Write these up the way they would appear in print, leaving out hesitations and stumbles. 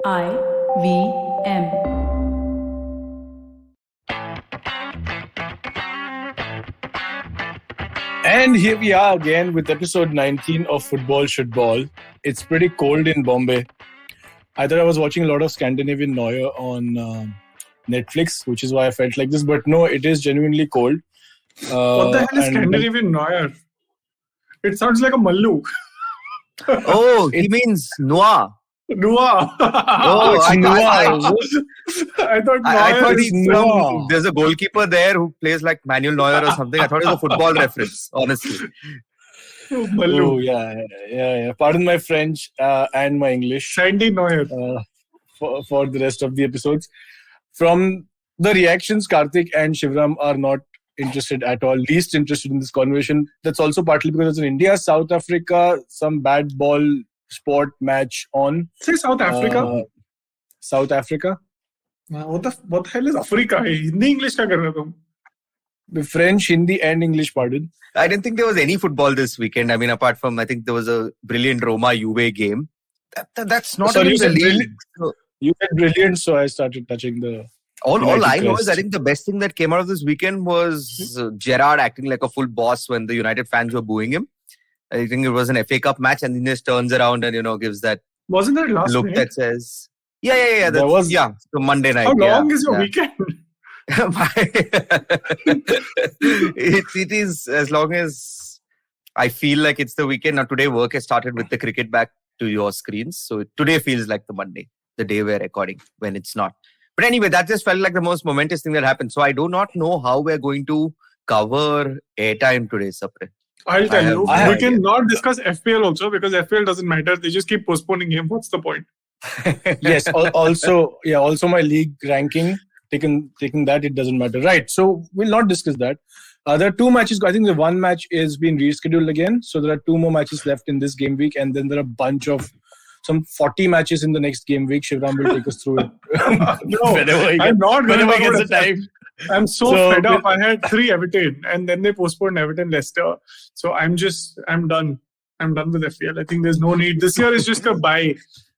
IVM. And here we are again with episode 19 of Shootball. It's pretty cold in Bombay. I thought I was watching a lot of Scandinavian Noir on Netflix, which is why I felt like this. But no, it is genuinely cold. What the hell is Scandinavian Noir? It sounds like a Mallu. Oh, he means noir. Noir. Oh, it's I thought he's he's from. There's a goalkeeper there who plays like Manuel Neuer or something. I thought it was a football reference, honestly. Mallu. Oh, yeah. Pardon my French and my English. Sandy Noir. For the rest of the episodes. From the reactions, Karthik and Shivram are not interested at all, least interested in this conversation. That's also partly because it's in India, South Africa, some bad ball sport match on. Say South Africa. South Africa. What the hell is Africa? Hindi English ka kar rahe ho tum? The French, Hindi and English, pardon. I didn't think there was any football this weekend. I mean, apart from, I think there was a brilliant Roma Juve game. That's not Sorry, even the league. You said brilliant, so I started touching the... All I know is I think the best thing that came out of this weekend was Gerrard acting like a full boss when the United fans were booing him. I think it was an FA Cup match and he just turns around and, gives that Wasn't that last look night? that says... Yeah. That was the Monday night. How long is your weekend? It is as long as I feel like it's the weekend. Now today work has started with the cricket back to your screens. So today feels like the Monday, the day we're recording when it's not. But anyway, that just felt like the most momentous thing that happened. So I do not know how we're going to cover airtime today, Sapre. I'll tell you. We can not discuss FPL also because FPL doesn't matter. They just keep postponing game. What's the point? Yes. Also my league ranking. Taking that, it doesn't matter. Right. So we'll not discuss that. There are two matches. I think the one match is being rescheduled again. So there are two more matches left in this game week. And then there are a bunch of some 40 matches in the next game week. Shivram will take us through it. I'm not going to get the time. I'm so fed up. I had 3 Everton and then they postponed Everton Leicester. So I'm done. I'm done with FPL. I think there's no need. This year is just a bye.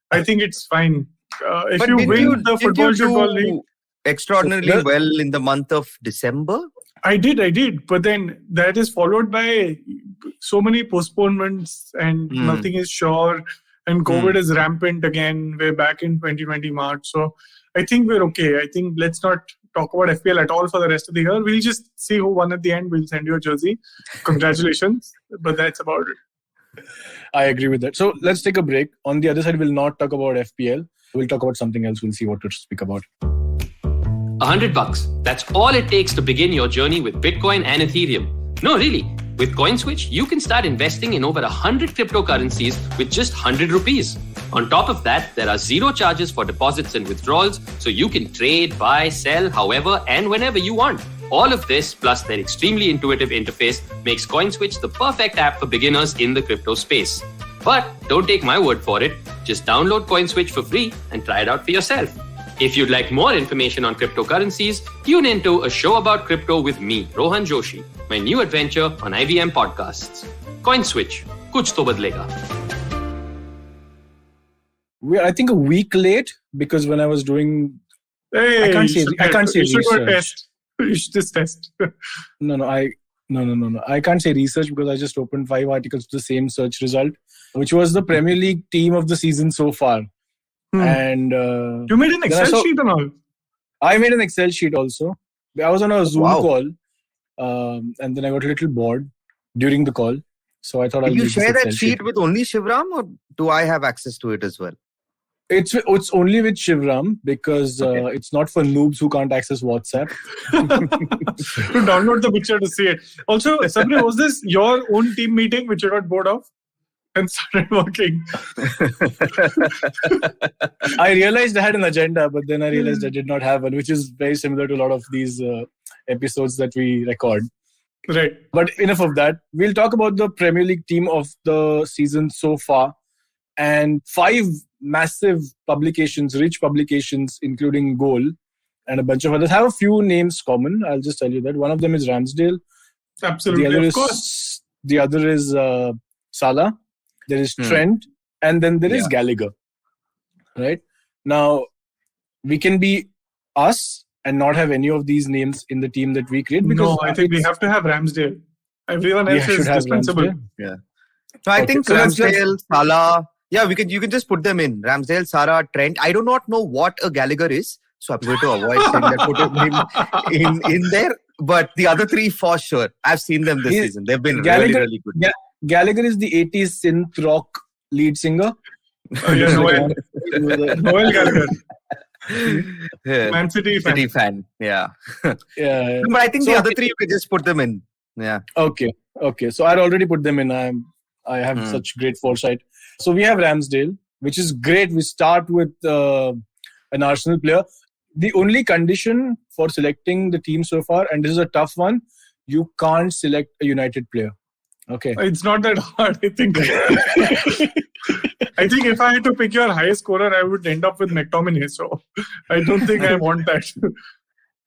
I think it's fine. If but you win the football league. Extraordinarily well in the month of December? I did. But then that is followed by so many postponements and nothing is sure. And COVID is rampant again. We're back in 2020 March. So I think we're okay. I think let's not talk about FPL at all for the rest of the year. We'll just see who won at the end. We'll send you a jersey. Congratulations. But that's about it. I agree with that. So let's take a break. On the other side, we'll not talk about FPL. We'll talk about something else. We'll see what to speak about. $100. That's all it takes to begin your journey with Bitcoin and Ethereum. No, really. With CoinSwitch, you can start investing in over 100 cryptocurrencies with just 100 rupees. On top of that, there are zero charges for deposits and withdrawals, so you can trade, buy, sell, however and whenever you want. All of this, plus their extremely intuitive interface, makes CoinSwitch the perfect app for beginners in the crypto space. But don't take my word for it. Just download CoinSwitch for free and try it out for yourself. If you'd like more information on cryptocurrencies, tune into a show about crypto with me, Rohan Joshi, my new adventure on IVM podcasts. CoinSwitch, kuch to badlega. We're, I think, a week late because when I was doing... I can't say research. You should do a test. You should just test. No. I can't say research because I just opened 5 articles with the same search result, which was the Premier League team of the season so far. And you made an Excel sheet and all? I made an Excel sheet also. I was on a Zoom call and then I got a little bored during the call. So I thought I'll you share that sheet with only Shivram or do I have access to it as well? It's only with Shivram because it's not for noobs who can't access WhatsApp. To download the picture to see it. Also, Sapre, was this your own team meeting which you got bored of and started working? I realized I had an agenda, but then I realized I did not have one, which is very similar to a lot of these episodes that we record. Right. But enough of that. We'll talk about the Premier League team of the season so far. And 5 massive publications, rich publications, including Goal and a bunch of others, have a few names common. I'll just tell you that. One of them is Ramsdale. Absolutely, of course. The other is Salah. There is Trent. And then there is Gallagher. Right? Now, we can be us and not have any of these names in the team that we create. Because no, I think we have to have Ramsdale. Everyone else is dispensable. Yeah. So I think so let's Ramsdale, Salah. Yeah, you can just put them in. Ramsdale, Salah, Trent. I do not know what a Gallagher is, so I'm going to avoid saying that. Put him in there. But the other three for sure. I've seen them this season. They've been really good. Gallagher is the 80s synth rock lead singer. Noel Gallagher. Yeah. Man City fan. Yeah. Yeah. But I think the other three you can just put them in. Yeah. Okay. So I'd already put them in. I have such great foresight. So we have Ramsdale, which is great. We start with an Arsenal player. The only condition for selecting the team so far, and this is a tough one, you can't select a United player. Okay. It's not that hard, I think. I think if I had to pick your highest scorer, I would end up with McTominay. So I don't think I want that.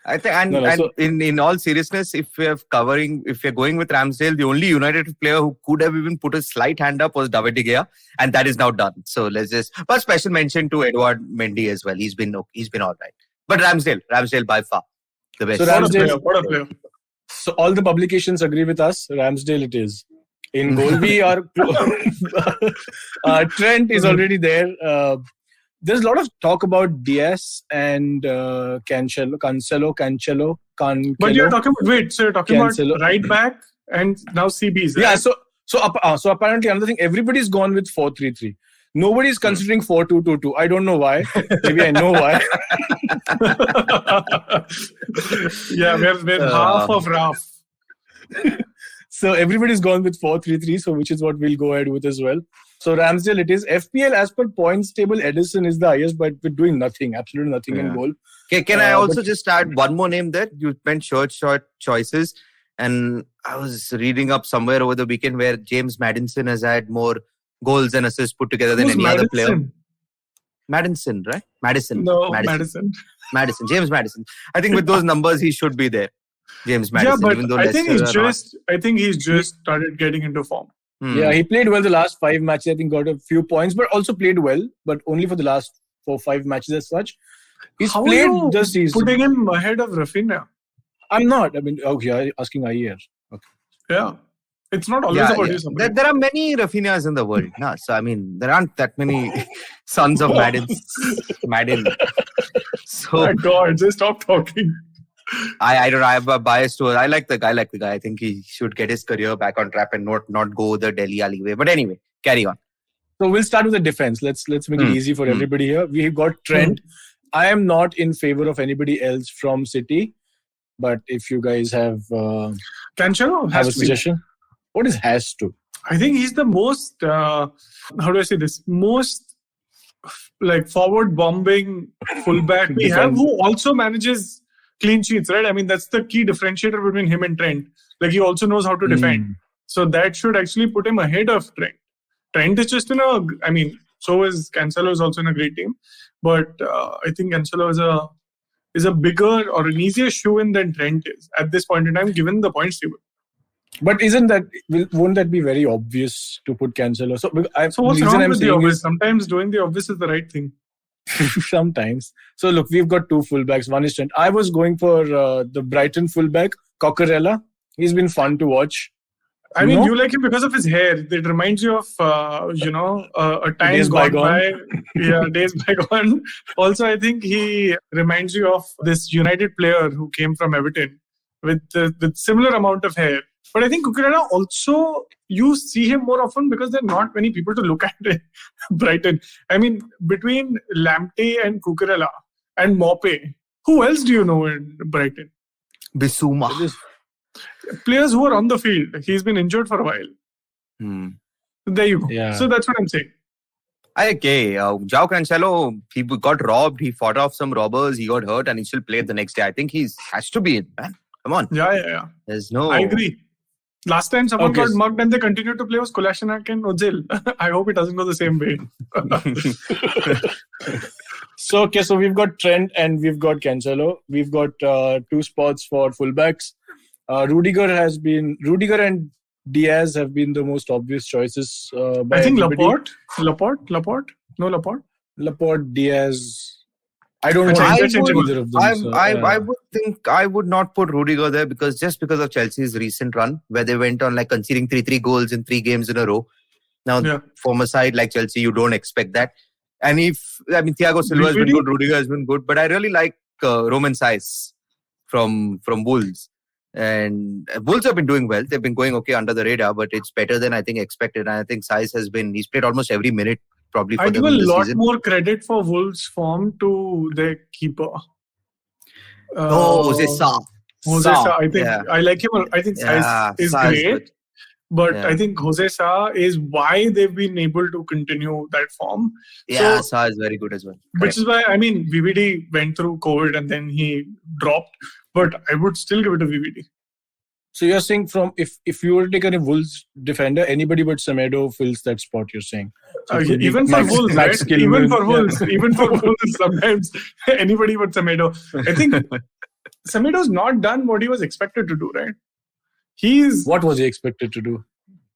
I think, in all seriousness, if we're going with Ramsdale, the only United player who could have even put a slight hand up was David De Gea, and that is now done. So but special mention to Edouard Mendy as well. He's been all right. But Ramsdale by far the best. So What a player. So all the publications agree with us. Ramsdale it is. In goal, we are Trent is already there. There's a lot of talk about Diaz and Cancelo. But you're talking about right back and now CBs. Right? Yeah. So apparently another thing. Everybody's gone with 4-3-3. Nobody's considering 4-2-2-2. I don't know why. Maybe I know why. Yeah, we're half of Raf. So everybody's gone with 4-3-3. So which is what we'll go ahead with as well. So Ramsdale it is. FPL as per points table, Edison is the highest, but we're doing nothing, absolutely nothing in goal. Okay, can I also just add one more name there? You meant short choices, and I was reading up somewhere over the weekend where James Maddison has had more goals and assists put together than any other player. Madison, right? Madison. No, Madison. James Maddison. I think with those numbers, he should be there. James Maddison. Yeah, but even though I think he's just started getting into form. Yeah, he played well the last 5 matches. I think got a few points, but also played well, but only for the last 4-5 matches as such. He's played this season. Putting him ahead of Rafinha. I'm not. I mean, okay, asking IER. Okay. Yeah. It's not always about you. There are many Rafinhas in the world. No? So, I mean, there aren't that many sons of Madden. So, oh my God, just stop talking. I don't know. I have a bias to it. I like the guy. I think he should get his career back on track and not go the Delhi Alley way. But anyway, carry on. So we'll start with the defense. Let's make it easy for everybody here. We've got Trent. I am not in favor of anybody else from City. But if you guys have Cancelo have a suggestion. What is has to? I think he's the most, how do I say this? Most like forward bombing fullback we have, who also manages clean sheets, right? I mean, that's the key differentiator between him and Trent. Like, he also knows how to defend. So that should actually put him ahead of Trent. Trent is just so is Cancelo is also in a great team. But I think Cancelo is a bigger or an easier shoe-in than Trent is at this point in time, given the points table. But won't that be very obvious to put Cancelo? So what's wrong with the obvious? Sometimes doing the obvious is the right thing. Sometimes. So look, we've got two fullbacks. One is Trent. I was going for the Brighton fullback, Cucurella. He's been fun to watch. You like him because of his hair. It reminds you of, a time days gone by. Yeah, days bygone. Also, I think he reminds you of this United player who came from Everton with similar amount of hair. But I think Cucurella also, you see him more often because there are not many people to look at in Brighton. I mean, between Lamptey and Cucurella and Maupay, who else do you know in Brighton? Bissouma. Players who are on the field. He's been injured for a while. There you go. Yeah. So that's what I'm saying. João Cancelo, he got robbed. He fought off some robbers. He got hurt and he still played the next day. I think he has to be in, man. Come on. Yeah. There's no... I agree. Last time someone got mugged and they continued to play was Kolasinac and Ozil. I hope it doesn't go the same way. So we've got Trent and we've got Cancelo. We've got 2 spots for fullbacks. Rudiger and Diaz have been the most obvious choices. I think Laporte. No, Laporte. Laporte, Diaz. I don't want I either of them. I would think I would not put Rudiger there because of Chelsea's recent run where they went on like conceding 3 goals in 3 games in a row. Now, from a side like Chelsea, you don't expect that. And Thiago Silva has been good, Rudiger has been good, but I really like Roman Saiz from Wolves. And Wolves have been doing well. They've been going okay under the radar, but it's better than I think expected. And I think Saiz he's played almost every minute probably for them I give a lot season. more credit for Wolves' form to their keeper. Jose Sa. I think I like him. I think Saiz is great. But I think Jose Sa is why they've been able to continue that form. Yeah, Sa is very good as well. Which is why, VVD went through COVID and then he dropped. But I would still give it to VVD. So you're saying if you were to take a Wolves defender, anybody but Semedo fills that spot, you're saying? So even for Wolves, right? Even for Wolves, sometimes anybody but Semedo. I think Semedo's not done what he was expected to do, right? What was he expected to do?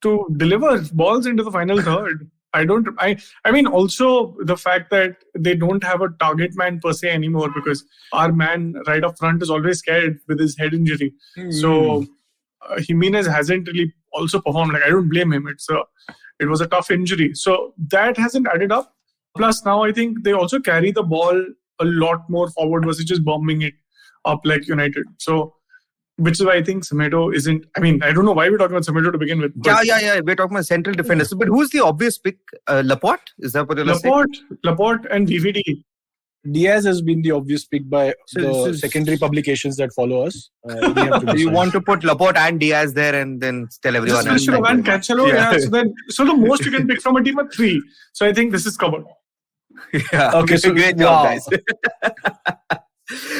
To deliver balls into the final third. Also the fact that they don't have a target man per se anymore because our man right up front is always scared with his head injury. So Jimenez hasn't really also performed. I don't blame him. It was a tough injury. So that hasn't added up. Plus now I think they also carry the ball a lot more forward versus just bombing it up like United. So which is why I think Semedo isn't... I don't know why we're talking about Semedo to begin with. Yeah. We're talking about central defenders. But who's the obvious pick? Laporte? Is that what you're saying? Laporte and VVD. Diaz has been the obvious pick by the secondary publications that follow us. You want to put Laporte and Diaz there and then tell everyone else. Cancelo. So the most you can pick from a team are 3. So I think this is covered. Yeah. Okay, so great job, guys.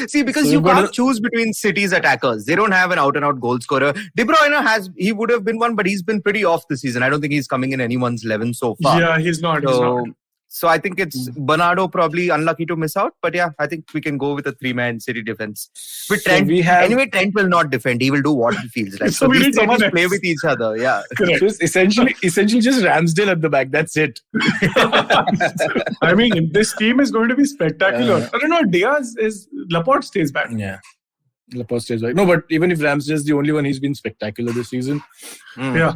See, because you can't choose between City's attackers. They don't have an out-and-out goal scorer. De Bruyne he would have been one, but he's been pretty off this season. I don't think he's coming in anyone's 11 so far. Yeah, he's not. So I think it's Bernardo probably unlucky to miss out. But yeah, I think we can go with a 3-man City defense. With Trent, anyway, Trent will not defend. He will do what he feels like. So these guys play with each other. Yeah. So it's essentially just Ramsdale at the back. That's it. This team is going to be spectacular. I don't know. Laporte stays back. Yeah. Laporte stays back. No, but even if Ramsdale is the only one, he's been spectacular this season. Yeah.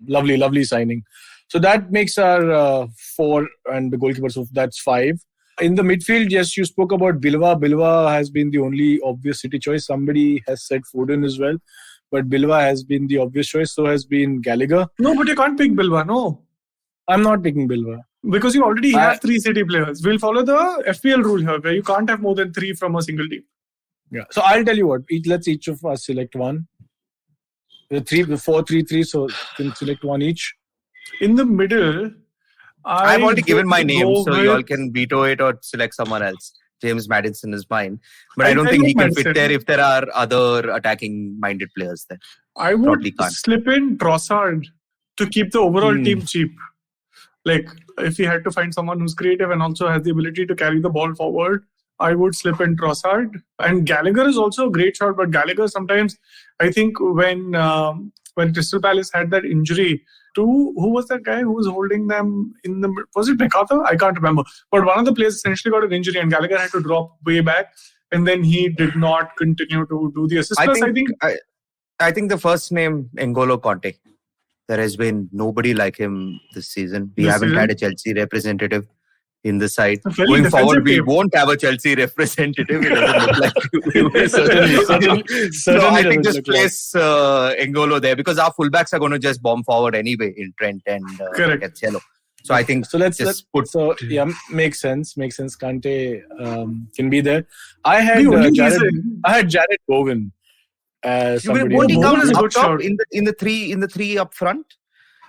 Lovely signing. So that makes our 4 and the goalkeeper. So that's 5. In the midfield, yes, you spoke about Bilva. Bilva has been the only obvious City choice. Somebody has said Foden as well. But Bilva has been the obvious choice. So has been Gallagher. No, but you can't pick Bilva, no. I'm not picking Bilva. Because you already have 3 City players. We'll follow the FPL rule here where you can't have more than 3 from a single team. Yeah. So I'll tell you what. Let's each of us select one. The 4-3-3. So you can select one each. In the middle, I've already given my name, so you all can veto it or select someone else. James Maddison is mine. But I don't think he can fit there if there are other attacking-minded players there. I would slip in Trossard to keep the overall team cheap. If you had to find someone who's creative and also has the ability to carry the ball forward, I would slip in Trossard. And Gallagher is also a great shot, but Gallagher sometimes, I think when Crystal Palace had that injury, who was that guy who was holding them in the... Was it MacArthur? I can't remember. But one of the players essentially got an injury and Gallagher had to drop way back and then he did not continue to do the assist. I think the first name, N'Golo Conte. There has been nobody like him this season. We haven't had a Chelsea representative in the side. Going forward, we won't have a Chelsea representative. It doesn't look like we will. Certainly. So I think just place N'Golo there because our fullbacks are going to just bomb forward anyway in Trent and Cancelo. So I think let's put. So yeah, makes sense. Kante can be there. I had Jared Bowen. Won't he come as up top in the three up front?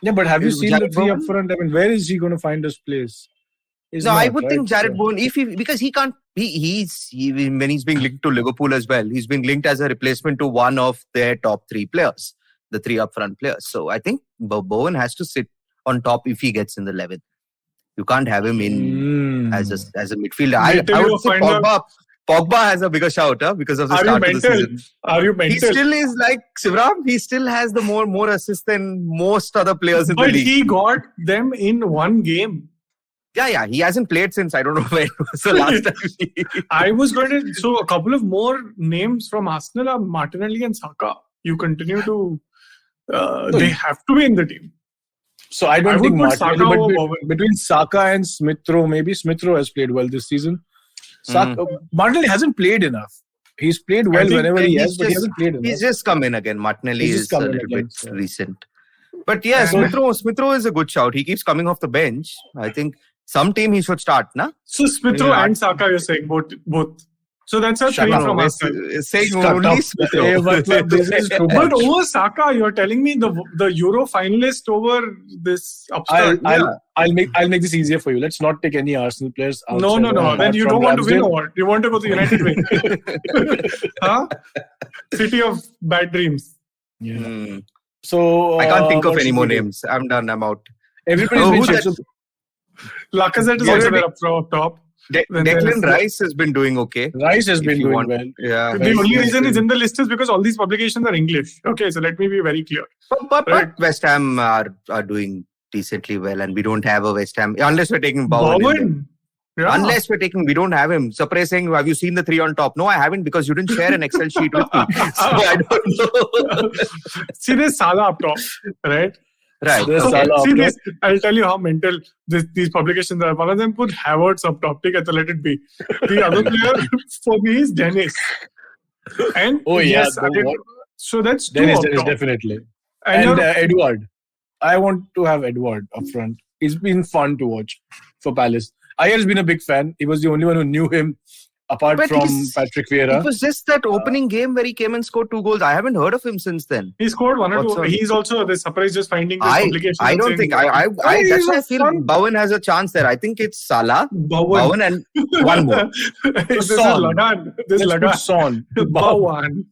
Yeah, but have you seen the 3 up front? Where is he going to find his place? I would think Jared Bowen, because he can't. When he's being linked to Liverpool as well, he's being linked as a replacement to one of their top 3 players, the 3 up front players. So I think Bowen has to sit on top if he gets in the 11. You can't have him in as a midfielder. I would say Pogba has a bigger shout because of the start of the season. Are you mental? He still is like Shivram. He still has the more assists than most other players in the league. But he got them in one game. Yeah. He hasn't played since I don't know when. So last time. I was going to. So a couple of more names from Arsenal are Martinelli and Saka. You continue to. They have to be in the team. So I don't think would put Martinelli, Saka but over between Saka and Smith Rowe, maybe Smith Rowe has played well this season. Martinelli hasn't played enough. He's played well whenever he has, but he hasn't played enough. He's just come in again. Martinelli is a little bit recent. But yeah, And- Smith Rowe is a good shout. He keeps coming off the bench. I think some team he should start, na? So Smith Rowe and Saka, you're saying both. So that's a three from Arsenal. Saying Shut only up. Smith Hey, Rowe. but this is too But much. over Saka, you're telling me the Euro finalist over this upstart. I'll make this easier for you. Let's not take any Arsenal players. No. Then you don't want to win or what? You want to go to United win. Huh? City of bad dreams. Yeah. So I can't think of what any should more we do? names. I'm done. I'm out. Everybody's Oh, been who's shit. that? So Lacazette is Yeah, also but- there up top. Then Declan there's- Rice has been doing okay. Rice has If been you doing want- well. Yeah. The only reason he's in the list is because all these publications are English. Okay, so let me be very clear. But Right. West Ham are doing decently well, and we don't have a West Ham unless we're taking Bowen. in there. Bowen. Yeah. Unless we don't have him. Sapre saying, have you seen the three on top? No, I haven't because you didn't share an Excel sheet with me. So I don't know. See, there's Salah up top, right? Right. There's Okay, Salah up see top. this. I'll tell you how mental these publications are. One of them put Havertz up top. Take it, so let it be. The other player for me is Dennis. And Oh, yeah, yes, so that's two Dennis up top. definitely. And And you're- Edward. I want to have Edward up front. He's been fun to watch for Palace. Ayer's been a big fan. He was the only one who knew him apart But from he's- Patrick Vieira. It was just that opening game where he came and scored 2 goals. I haven't heard of him since then. he scored one or What's two. on? He's also the surprise just finding this I publication. don't and saying, think. "Hey, That's why I he's feel fun." Bowen has a chance there. I think it's Salah, Bowen. Bowen and one more. This is Son. Lagan. This is Let's put Lagan. Son. Bowen.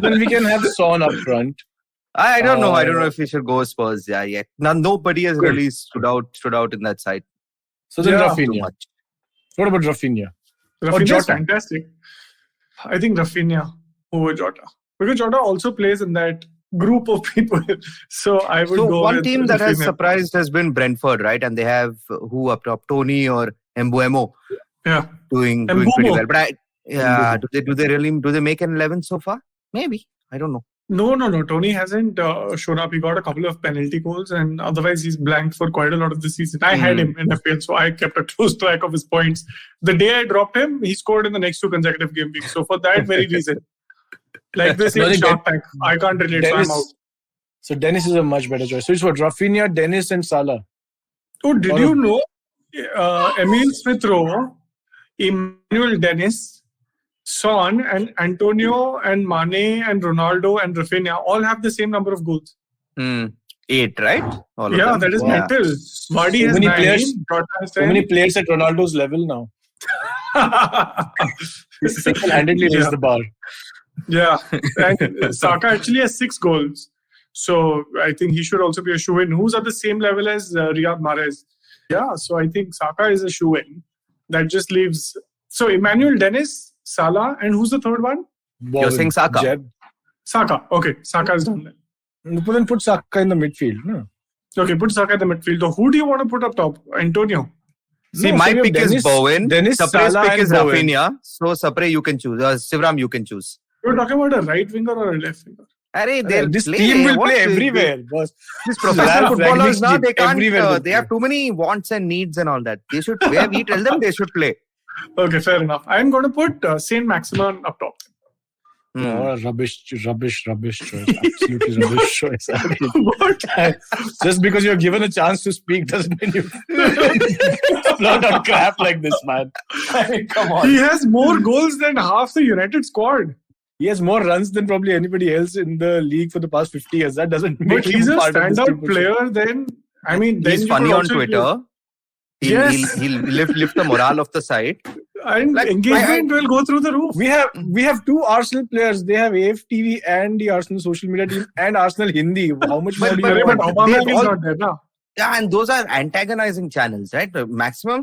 Then we can have Son up front. I don't know. I don't know if we should go Spurs yet. Nobody has Good. really stood out in that side So then Yeah. too Rafinha. much. What about Rafinha? Rafinha is Jota. fantastic. I think Rafinha over Jota. Because Jota also plays in that group of people. So I would So go one with team that has Rafinha. surprised has been Brentford, right? And they have who up top, Tony or Mbuemo, Yeah. doing Mbuemo. pretty well. But do they make an 11 so far? Maybe. I don't know. No. Tony hasn't shown up. He got a couple of penalty goals and otherwise he's blanked for quite a lot of the season. I had him in FPL, so I kept a close track of his points. The day I dropped him, he scored in the next 2 consecutive game weeks. So for that very reason, like this No, in they Shark Tank, I can't relate, so I'm out. So Dennis is a much better choice. So it's what Rafinha, Dennis, and Salah. Oh, did you know Emil Smith Rowe, Emmanuel Dennis, Son, and Antonio, and Mane, and Ronaldo, and Rafinha all have the same number of goals? 8, right? All of Yeah, them? that is Wow. mental. Vardy So has many 9, players- Jota has So 10. many players at Ronaldo's level now. Single-handedly raised the bar. Yeah, and Saka actually has 6 goals. So I think he should also be a shoe-in. Who's at the same level as Riyad Mahrez? Yeah, so I think Saka is a shoe-in. That just leaves... So Emmanuel Dennis, Salah, and who's the third one? Bowen, saying Saka? Jeb. Saka. Okay, Saka is done then. Then put Saka in the midfield. No? Okay, put Saka in the midfield. So who do you want to put up top? Antonio. See, No, my so you have pick is Dennis- Bowen. Dennis, Sapre's Salah pick and is Bowen. Rafinha. So Sapre you can choose. Sivram you can choose. You're talking about a right winger or a left winger? This team will play everywhere, boss. These professional Ralph footballers Rangnick's now team, they can't. everywhere they'll They have too many wants and needs and all that. They should. Where we tell them they should play. Okay, fair enough. I'm going to put Saint Maximin up top. Oh, rubbish choice. Absolutely rubbish choice. I mean, What? just because you're given a chance to speak doesn't mean you not on crap like this, man. I mean, come on. He has more goals than half the United squad. He has more runs than probably anybody else in the league for the past 50 years. That doesn't make But he's him a part of this standout team for sure. player then. I mean, then He's you funny could on also Twitter. Yes. He'll lift the morale of the side. And Like, engagement will go through the roof. We have 2 Arsenal players. They have AFTV and the Arsenal social media team and Arsenal Hindi. How much more do you But want? Obama they is all- not there now. Yeah, and those are antagonizing channels, right? Maximum.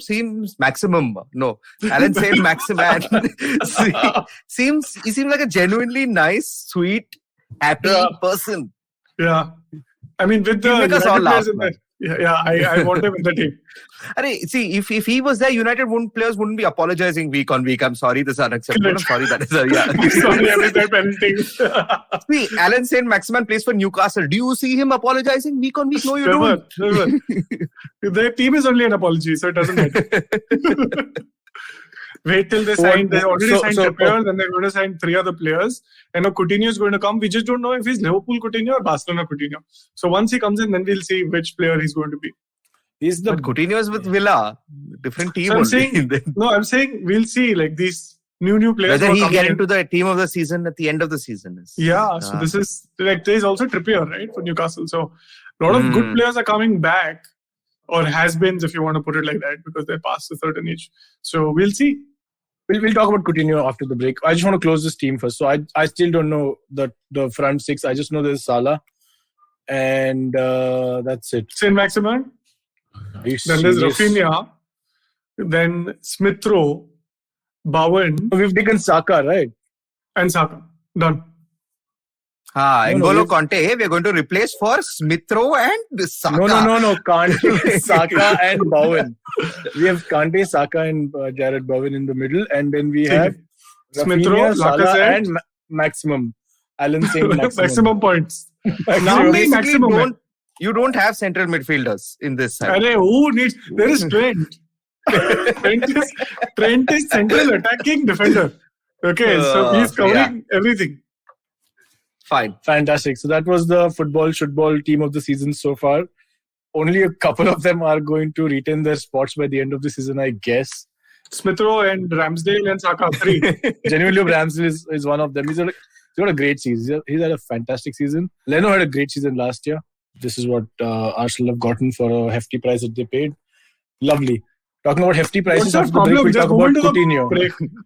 No, Alan said Maximan. He seems like a genuinely nice, sweet, happy Yeah. person. Yeah. I mean, with the He'll make us all United laugh, players in man. there. I want him in the team. See, if he was there, United players wouldn't be apologizing week on week. I'm sorry, this is unacceptable. I'm sorry, that is Sorry, I made that penalty. See, Alan Saint-Maximin plays for Newcastle. Do you see him apologizing week on week? No, you don't. Never. Their team is only an apology, so it doesn't matter. Wait till they sign. They already signed Trippier, then they're going to sign 3 other players. And now Coutinho is going to come. We just don't know if he's Liverpool Coutinho or Barcelona Coutinho. So once he comes in, then we'll see which player he's going to be. But Coutinho is with Villa, different team. So I'm saying we'll see like these new players. Whether he'll get into the team of the season at the end of the season. So this is like there's also Trippier, right, for Newcastle. So a lot of good players are coming back, or has-beens if you want to put it like that, because they're past a certain age. So we'll see. We'll talk about Coutinho after the break. I just want to close this team first. So I still don't know the front 6. I just know there's Salah, and that's it. Saint-Maximin. Then there's Rafinha. Then Smith Rowe, Bowen. We've taken Saka, right? And Saka. Done. N'Golo Kante, we are going to replace for Smith Rowe and Saka. No. Kante, Saka and Bowen. We have Kante, Saka and Jared Bowen in the middle. And then we have Smith Rowe, Salah and Maximum. Alan saying maximum points. Now basically you don't have central midfielders in this side. Who needs? There is Trent. Trent is central attacking defender. Okay, so he's covering everything. Fine. Fantastic. So that was the Shootball team of the season so far. Only a couple of them are going to retain their spots by the end of the season, I guess. Smith Rowe and Ramsdale and Saka, 3. Genuinely, Ramsdale is one of them. He's got a great season. He's had a fantastic season. Leno had a great season last year. This is what Arsenal have gotten for a hefty price that they paid. Lovely. Talking about hefty prices after the break, we'll talk about Coutinho.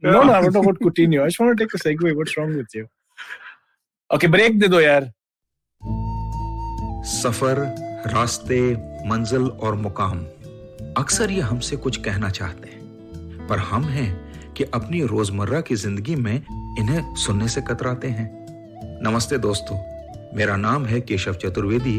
No, I want to talk about Coutinho. I just want to take a segue. What's wrong with you? Okay, break दे दो यार. सफर, रास्ते, मंजिल और मुकाम अक्सर ये हमसे कुछ कहना चाहते हैं, पर हम हैं कि अपनी रोजमर्रा की जिंदगी में इन्हें सुनने से कतराते हैं. नमस्ते दोस्तों, मेरा नाम है केशव चतुर्वेदी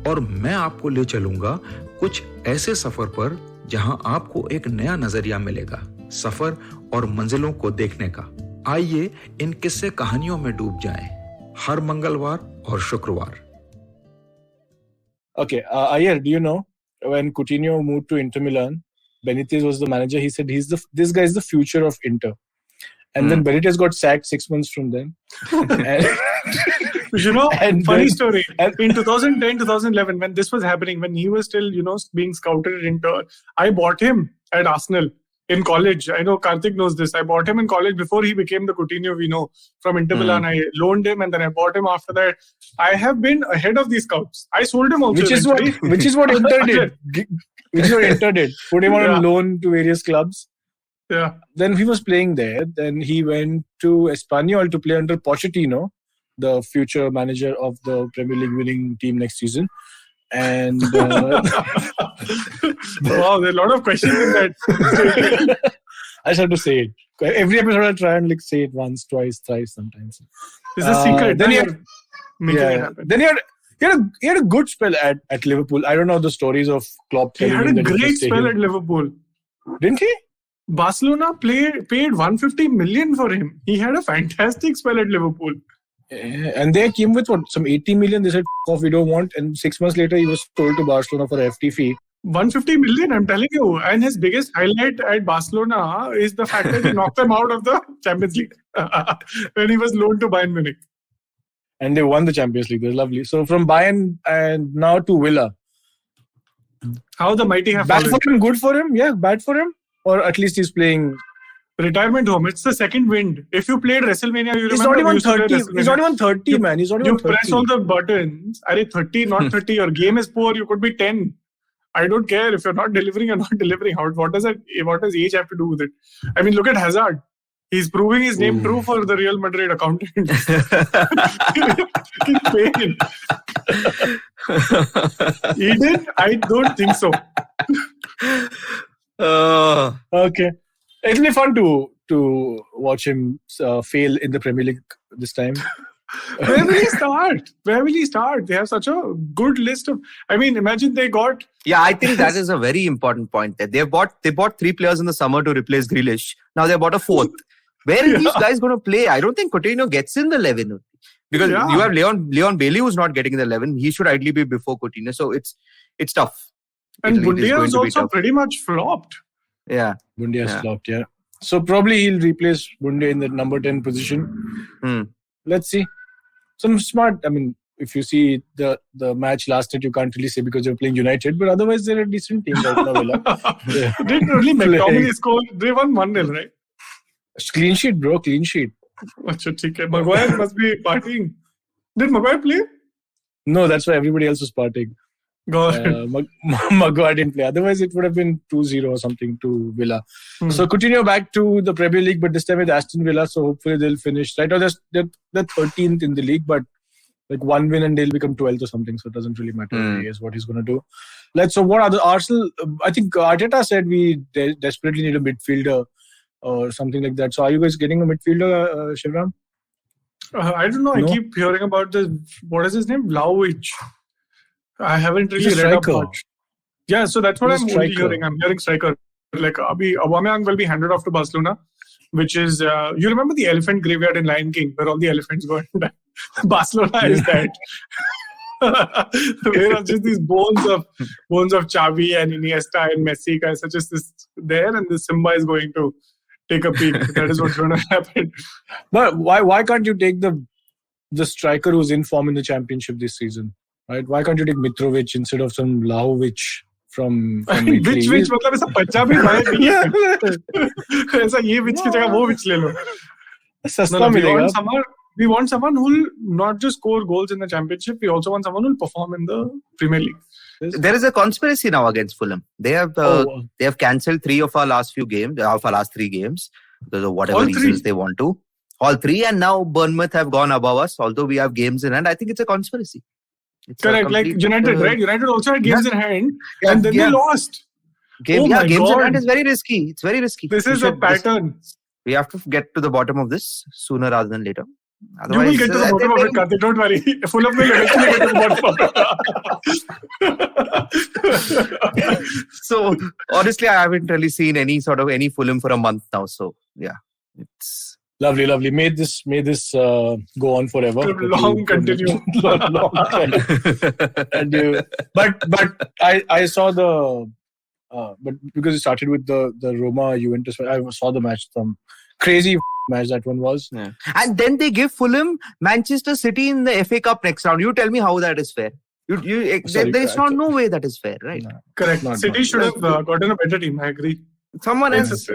और मैं आपको ले चलूंगा कुछ ऐसे सफर पर जहां आपको एक नया नजरिया मिलेगा सफर और मंजिलों को देखने का. आइए इन किस्से कहानियों में डूब जाएं. हर मंगलवार और शुक्रवार. Okay, Ayer, do you know when Coutinho moved to Inter Milan, Benitez was the manager. He said this guy is the future of Inter, and then Benitez got sacked 6 months from then. Funny story. In 2010, 2011, when this was happening, when he was still being scouted at Inter, I bought him at Arsenal. In college, I know Karthik knows this. I bought him in college before he became the Coutinho we know from Inter Milan. I loaned him and then I bought him after that. I have been ahead of these scouts. I sold him also. Which is what Inter did. Put him on loan to various clubs. Yeah. Then he was playing there. Then he went to Espanyol to play under Pochettino, the future manager of the Premier League winning team next season. And wow, there are a lot of questions in that. I just have to say it. Every episode I try and say it once, twice, thrice sometimes. It's a secret. Then he had a good spell at Liverpool. I don't know the stories of Klopp. He had a great spell at Liverpool. Didn't he? Barcelona paid 150 million for him. He had a fantastic spell at Liverpool. And they came with some 80 million. They said, off, we don't want. And 6 months later, he was sold to Barcelona for a hefty fee. 150 million, I'm telling you. And his biggest highlight at Barcelona is the fact that he knocked them out of the Champions League when he was loaned to Bayern Munich. And they won the Champions League. They're lovely. So from Bayern and now to Villa. How the mighty have bad fallen. For him, good for him? Yeah, bad for him? Or at least he's playing... Retirement home. It's the second wind. If you played WrestleMania, you he's remember. He's not even 30, man. He's not even 30. You press all the buttons. 30, not 30. Your game is poor. You could be 10. I don't care if you're not delivering. You're not delivering. What does age have to do with it? I mean, look at Hazard. He's proving his name true for the Real Madrid accountant. He's paying. Eden? I don't think so. Okay. It'll be fun to watch him fail in the Premier League this time. Where will he start? Where will he start? They have such a good list of. I mean, imagine they got. Yeah, I think that is a very important point. That they bought 3 players in the summer to replace Grealish. Now they bought a 4th. Where are these guys going to play? I don't think Coutinho gets in the 11 because you have Leon Bailey who's not getting in the 11. He should ideally be before Coutinho. So it's tough. And Bundia is also pretty much flopped. Yeah, Bundia's flopped. Yeah. So probably he'll replace Bundia in the number 10 position. Let's see. Some smart. I mean, if you see the match last night, you can't really say because they're playing United, but otherwise they're a decent team right now. Yeah. Didn't really McTominay score. They won 1-0, right? Clean sheet, bro. Clean sheet. Achha, Maguire must be partying. Did Maguire play? No, that's why everybody else was partying. Maguire didn't play. Otherwise, it would have been 2-0 or something to Villa. So Coutinho back to the Premier League, but this time with Aston Villa. So hopefully they'll finish. Right now they're 13th in the league, but like one win and they'll become 12th or something. So it doesn't really matter what he's going to do. So what are the Arsenal? I think Arteta said we desperately need a midfielder or something like that. So are you guys getting a midfielder, Shivram? I don't know. No? I keep hearing about this. What is his name? Vlahovic. I haven't really read up much. Yeah, so that's what I'm only hearing. I'm hearing striker. Like Aubameyang will be handed off to Barcelona, which is you remember the elephant graveyard in Lion King where all the elephants go and die? Barcelona is that. There are just these bones of Xavi and Iniesta and Messi guys such as this there, and the Simba is going to take a peek. That is what's going to happen. But why can't you take the striker who's in form in the championship this season? Right? Why can't you take Mitrovic instead of some Vlahovic from Italy? Which मतलब ऐसा पंजाबी भाई नहीं है ऐसा ये which की जगह वो which ले लो सस्ता मिलेगा. We want someone who will not just score goals in the championship. We also want someone who will perform in the Premier League. There is a conspiracy now against Fulham. They have cancelled 3 of our last 3 games because of whatever reasons they want to. All 3, and now Bournemouth have gone above us. Although we have games in hand, I think it's a conspiracy. It's correct, like United, right? United also had games in hand, and then they lost. Games in hand is very risky. It's very risky. This is a pattern. We have to get to the bottom of this sooner rather than later. Otherwise, you will get to the bottom of it, Karthik. Don't worry. Fulham will eventually get to the bottom of it. So, honestly, I haven't really seen any Fulham for a month now. So, yeah, it's lovely. May this go on forever. Long continue. Long time. But I saw but because it started with the Roma Juventus, I saw the match. Some crazy match that one was. Yeah. And then they give Fulham Manchester City in the FA Cup next round. You tell me how that is fair. There's no way that is fair, right? No. Correct. City should have gotten a better team. I agree. Someone else.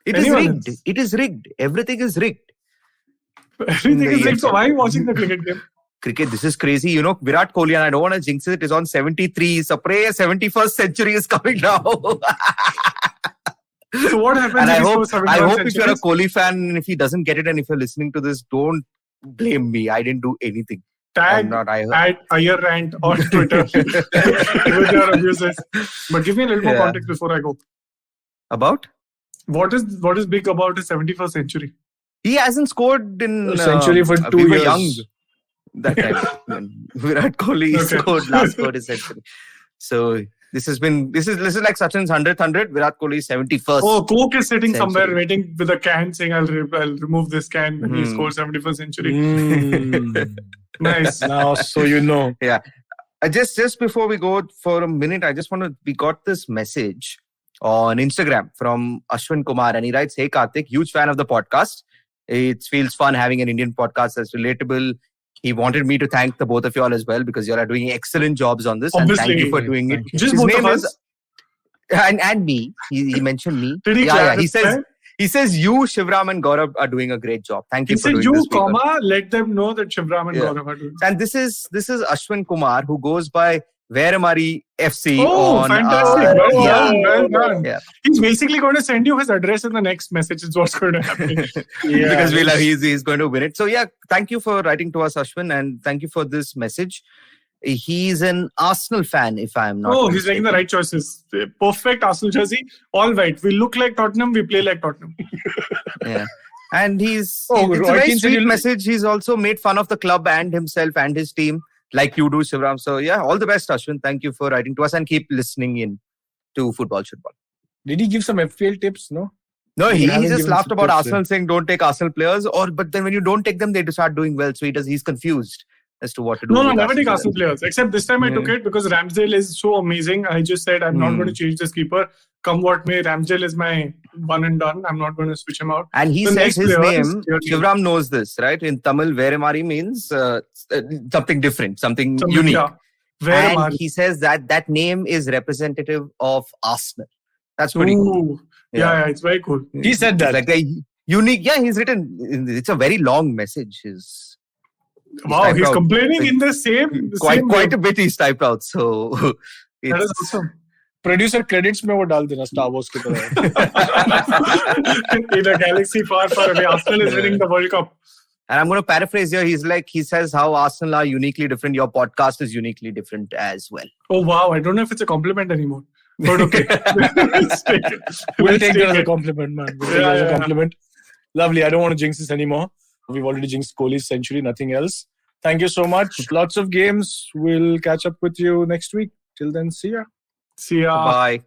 It is rigged. It is rigged. Everything is rigged. Everything is rigged. So why are you watching the cricket game? Cricket, this is crazy. You know, Virat Kohli, and I don't want to jinx it, is on 73. Sapre 71st century is coming now. So what happens? And I hope if you're a Kohli fan, and if he doesn't get it, and if you're listening to this, don't blame me. I didn't do anything. Tag at IRRant on Twitter with your abuses. But give me a little more context before I go. About? What is big about his 71st century? He hasn't scored in a century for 2 years. We were young that time. Virat Kohli scored his century. So this is like Sachin's 100th, Virat Kohli's 71st. Oh, Coke is sitting somewhere waiting with a can saying, I'll remove this can when he scores 71st century. Nice. Now, so you know. Yeah. Just before we go for a minute, we got this message on Instagram from Ashwin Kumar, and he writes, "Hey Karthik, huge fan of the podcast. It feels fun having an Indian podcast that's relatable. He wanted me to thank the both of you all as well because you all are doing excellent jobs on this. Obviously, and thank you for doing it." Just both of us? And me. He mentioned me. Did he He says you, Shivram and Gaurav are doing a great job. Thank you for doing this. He said let them know that Shivram and Gaurav are doing. And this is Ashwin Kumar, who goes by Veramari FC. Oh, fantastic. Well done. Yeah. He's basically going to send you his address in the next message is what's going to happen. Because he's going to win it. So yeah, thank you for writing to us, Ashwin, and thank you for this message. He's an Arsenal fan, if I'm not mistaken. He's making the right choices. Perfect Arsenal jersey. All white. We look like Tottenham, we play like Tottenham. Yeah. And it's Roy a very Keane said sweet message. He's also made fun of the club and himself and his team, like you do, Shivram. So yeah, all the best, Ashwin. Thank you for writing to us and keep listening in to Football Shootball. Did he give some FPL tips? No, he haven't just given laughed some about tips, Arsenal, saying don't take Arsenal players. But then when you don't take them, they start doing well. So he's confused as to what to do. No, with never take Arsenal players. Except this time I took it because Ramsdale is so amazing. I just said I'm not going to change this keeper. Come what may, Ramsdale is my one and done. I'm not going to switch him out. And he says his name, Shivram knows this, right? In Tamil, Veramari means something different, something unique. Yeah. And he says that name is representative of Arsenal. That's pretty cool. Yeah, it's very cool. He said that. Like a unique, he's written, it's a very long message. Wow, he's complaining in the same quite a bit he's typed out. So that is awesome. Producer credits में वो डाल देना Star Wars की तरह. In a galaxy far, far away, Arsenal is winning the World Cup. And I'm going to paraphrase here. He says how Arsenal are uniquely different. Your podcast is uniquely different as well. Oh wow, I don't know if it's a compliment anymore. But okay. We'll take that as a compliment, man. We'll take that as a compliment. Lovely. I don't want to jinx this anymore. We've already jinxed Kohli's century, nothing else. Thank you so much. Lots of games. We'll catch up with you next week. Till then, see ya. See ya. Bye.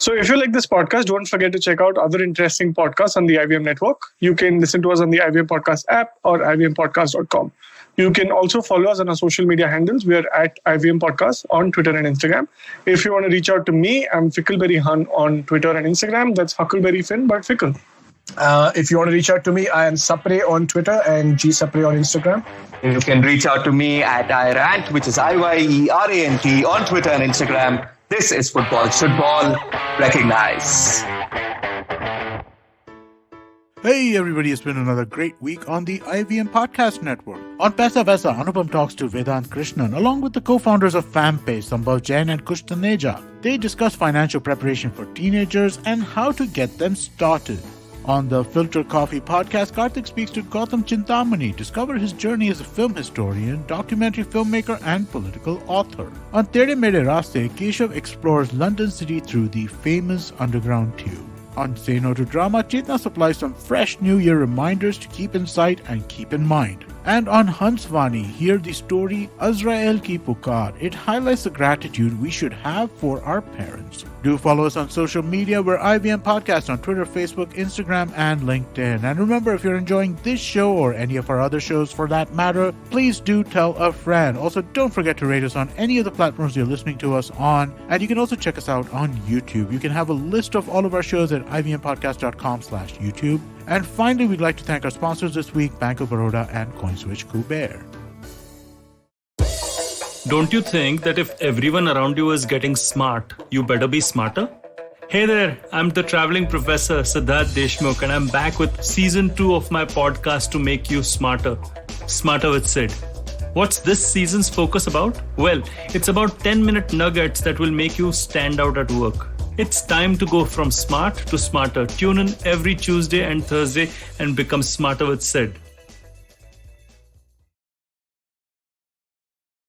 So if you like this podcast, don't forget to check out other interesting podcasts on the IVM network. You can listen to us on the IVM Podcast app or ivmpodcast.com. You can also follow us on our social media handles. We are at IVM Podcast on Twitter and Instagram. If you want to reach out to me, I'm Fickleberry Hun on Twitter and Instagram. That's Huckleberry Finn, but Fickle. If you want to reach out to me, I am Sapre on Twitter and Sapre on Instagram. You can reach out to me at iRant, which is IYERANT on Twitter and Instagram. This is Football Shootball. Recognize. Hey everybody, it's been another great week on the IVM Podcast Network. On Paisa Vaisa, Anupam talks to Vedant Krishnan along with the co-founders of FamPay, Sambhav Jain and Kush Taneja. They discuss financial preparation for teenagers and how to get them started. On the Filter Coffee podcast, Karthik speaks to Gautam Chintamani, discover his journey as a film historian, documentary filmmaker, and political author. On Tere Mere Raste, Keshav explores London City through the famous underground tube. On Say No to Drama, Chetna supplies some fresh New Year reminders to keep in sight and keep in mind. And on Hansvani, hear the story Azrael Ki Pukar. It highlights the gratitude we should have for our parents. Do follow us on social media. We're IVM Podcast on Twitter, Facebook, Instagram, and LinkedIn. And remember, if you're enjoying this show or any of our other shows for that matter, please do tell a friend. Also, don't forget to rate us on any of the platforms you're listening to us on. And you can also check us out on YouTube. You can have a list of all of our shows at ivmpodcast.com/YouTube. And finally, we'd like to thank our sponsors this week, Bank of Baroda and CoinSwitch Kuber. Don't you think that if everyone around you is getting smart, you better be smarter? Hey there, I'm the traveling professor Siddharth Deshmukh and I'm back with season 2 of my podcast to make you smarter. Smarter with Sid. What's this season's focus about? Well, it's about 10-minute nuggets that will make you stand out at work. It's time to go from smart to smarter. Tune in every Tuesday and Thursday and become smarter with Sid.